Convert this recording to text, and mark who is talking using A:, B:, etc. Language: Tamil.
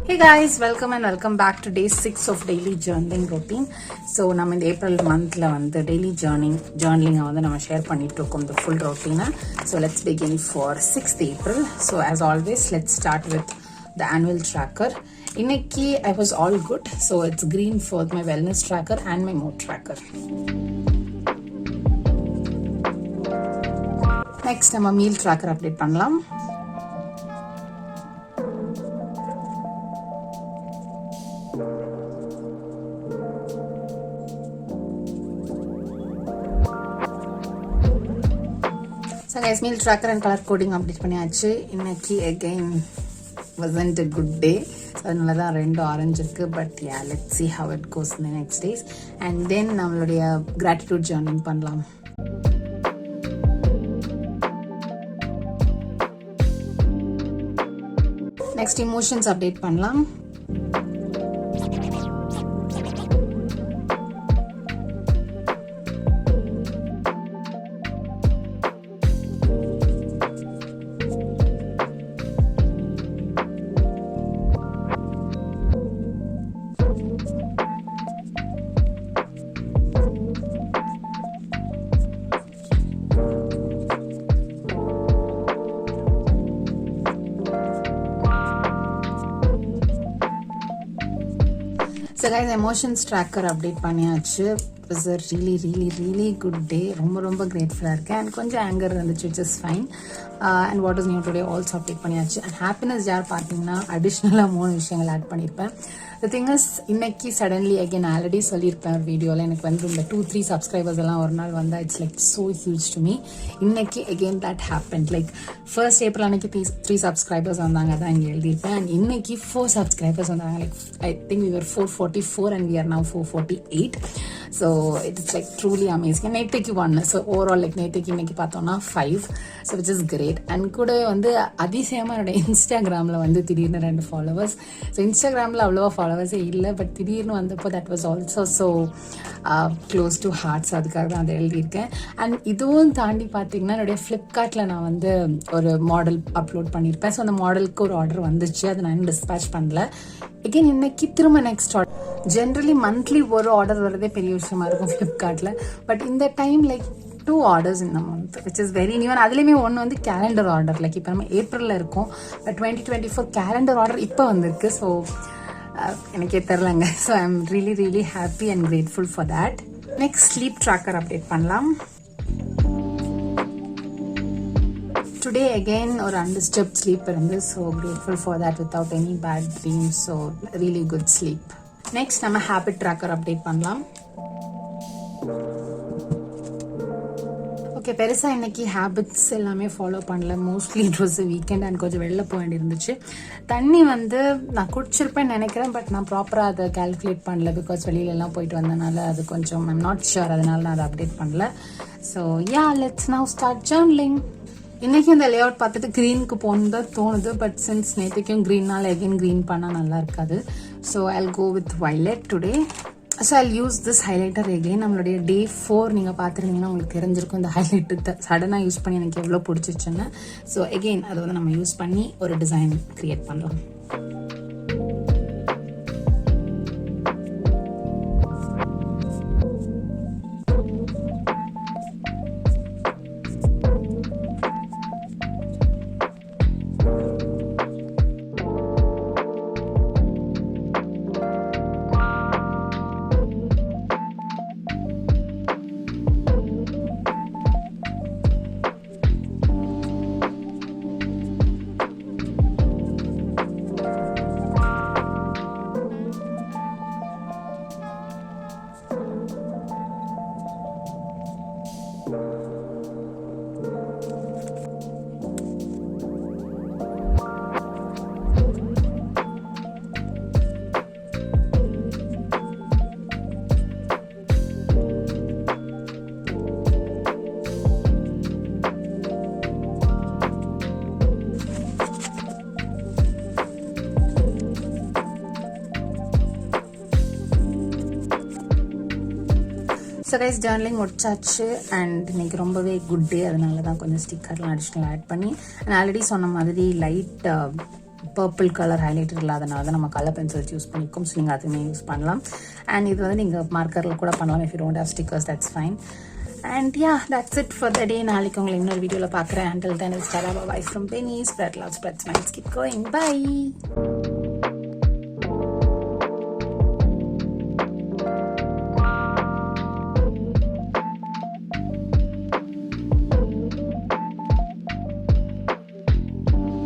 A: Hey guys, welcome back to day 6 of daily journaling routine. So நம்ம இந்த ஏப்ரல் மந்த்ல வந்து daily journaling வந்து நம்ம ஷேர் பண்ணிட்டு இருக்கோம் the full routine. So let's begin for 6th April. So as always, let's start with the annual tracker. இன்னைக்கு I was all good. So it's green for my wellness tracker and my mood tracker. Next நம்ம meal tracker update பண்ணலாம். So guys, meal tracker and color coding update பண்ணியாச்சு. இன்னைக்கு again wasn't a good day. So அதனால தான் ரெண்டு ஆரஞ்சு இருக்கு. But yeah, let's see how it goes in the next days. And then நம்மளுடைய gratitude journaling பண்ணலாம். Next emotions update பண்ணலாம். So guys, emotions tracker update பண்ணியாச்சு. It was a really good day. ரொம்ப grateful-ஆ இருக்கேன். And கொஞ்சம் anger இருந்துச்சு, which is fine. And what is new today also update பண்ணியாச்சு. And happiness jar பார்த்தீங்கன்னா additional-ஆ 3 விஷயங்கள் add பண்ணிருப்பேன். The thing is, இன்னைக்கு suddenly again already சொல்லியிருப்பேன் வீடியோவில் எனக்கு வந்து இந்த 2-3 subscribers எல்லாம் ஒரு நாள் வந்தா it's like so huge to me. இன்னைக்கு again that happened. Like 1st April அன்னைக்கு 3 subscribers வந்தாங்க தான் இங்கே எழுதியிருப்பேன். And இன்னைக்கு 4 subscribers வந்தாங்க. Like I think we were 444 and we are now 448. So it's like truly amazing. நேற்றுக்கு 1. So overall like நேற்றுக்கு இன்னைக்கு பார்த்தோம்னா 5. So which is great. And கூட வந்து அதிசயமாக என்னோட இன்ஸ்டாகிராமில் வந்து திடீர்னு 2 followers. So இன்ஸ்டாகிராமில் அவ்வளோவா ஃபாலோவர்ஸே இல்லை, பட் திடீர்னு வந்தப்போ that was also so close to hearts. அதுக்காக தான் அதை எழுதியிருக்கேன். அண்ட் இதுவும் தாண்டி பார்த்தீங்கன்னா என்னுடைய ஃப்ளிப்கார்ட்டில் நான் வந்து ஒரு மாடல் அப்லோட் பண்ணியிருப்பேன். ஸோ அந்த மாடலுக்கு ஒரு ஆர்டர் வந்துச்சு, அதை நான் டிஸ்பேச் பண்ணல. எகெயின் இன்னைக்கு திரும்ப நெக்ஸ்ட் ஆர்டர். ஜென்ரலி மந்த்லி ஒரு ஆர்டர் வரதே பெரிய விஷயமா இருக்கும் ஃப்ளிப்கார்ட்டில். பட் இந்த time like 2 orders in the month, which is very new. And அதுலேயுமே ஒன்று வந்து கேலண்டர் ஆர்டர். லைக் இப்போ நம்ம ஏப்ரலில் இருக்கோம், பட் 2024 கேலண்டர் ஆர்டர் இப்போ வந்திருக்கு. ஸோ எனக்கே தெரிலங்க. So I am really happy and grateful for that. Next sleep tracker update பண்ணலாம். Today again ஒரு undisturbed sleep இருந்து, so grateful for that without any bad dreams. So really good sleep. Next நம்ம habit tracker update பண்ணலாம். ஓகே, பெருசாக இன்னைக்கு ஹேபிட்ஸ் எல்லாமே ஃபாலோ பண்ணல. Mostly it was weekend and கொஞ்சம் வெளில போக வேண்டியிருந்துச்சு. தண்ணி வந்து நான் குடிச்சிருப்பேன்னு நினைக்கிறேன், பட் நான் ப்ராப்பராக அதை கால்குலேட் பண்ணல. பிகாஸ் வெளியிலலாம் போயிட்டு வந்தனால அது கொஞ்சம் ஐம் நாட் ஷுர், அதனால நான் அதை அப்டேட் பண்ணல. So ya, let's now start journaling. இன்றைக்கி இந்த லே அவுட் பார்த்துட்டு க்ரீனுக்கு போகணும் தான் தோணுது, பட் சின்ஸ் நேற்றுக்கும் க்ரீனால் எகெயின் க்ரீன் பண்ணால் நல்லா இருக்காது. So I'll go with violet today. So I'll use this highlighter again. நம்மளுடைய டே 4 நீங்கள் பார்த்துருந்தீங்கன்னா உங்களுக்கு தெரிஞ்சிருக்கும் இந்த ஹைலைட்டு சடனாக யூஸ் பண்ணி எனக்கு எவ்வளோ பிடிச்சிச்சுன்னு. ஸோ எகெயின் அதை வந்து நம்ம யூஸ் பண்ணி ஒரு டிசைன் க்ரியேட் பண்ணலாம். ஸோ கைஸ், ஜர்னலிங் முடிச்சாச்சு. அண்ட் இன்னைக்கு ரொம்பவே குட் டே, அதனால தான் கொஞ்சம் ஸ்டிக்கர்லாம் அடிஷ்னல் ஆட் பண்ணி. அண்ட் ஆல்ரெடி சொன்ன மாதிரி லைட் பர்பிள் கலர் ஹைலைட்டர் இல்லாதனால தான் நம்ம கலர் பென்சில்ஸ் யூஸ் பண்ணிக்கோம். ஸோ நீங்கள் அதுவுமே யூஸ் பண்ணலாம். அண்ட் இது வந்து நீங்கள் மார்க்கரில் கூட பண்ணலாம். If you don't have stickers that's fine. And yeah, that's it for the day. நாளைக்கு உங்களை இன்னொரு வீடியோவில் பார்க்குறேன். Until then, it's Tara. Bye from Penny. Spread love, spread smiles. Keep going. Bye.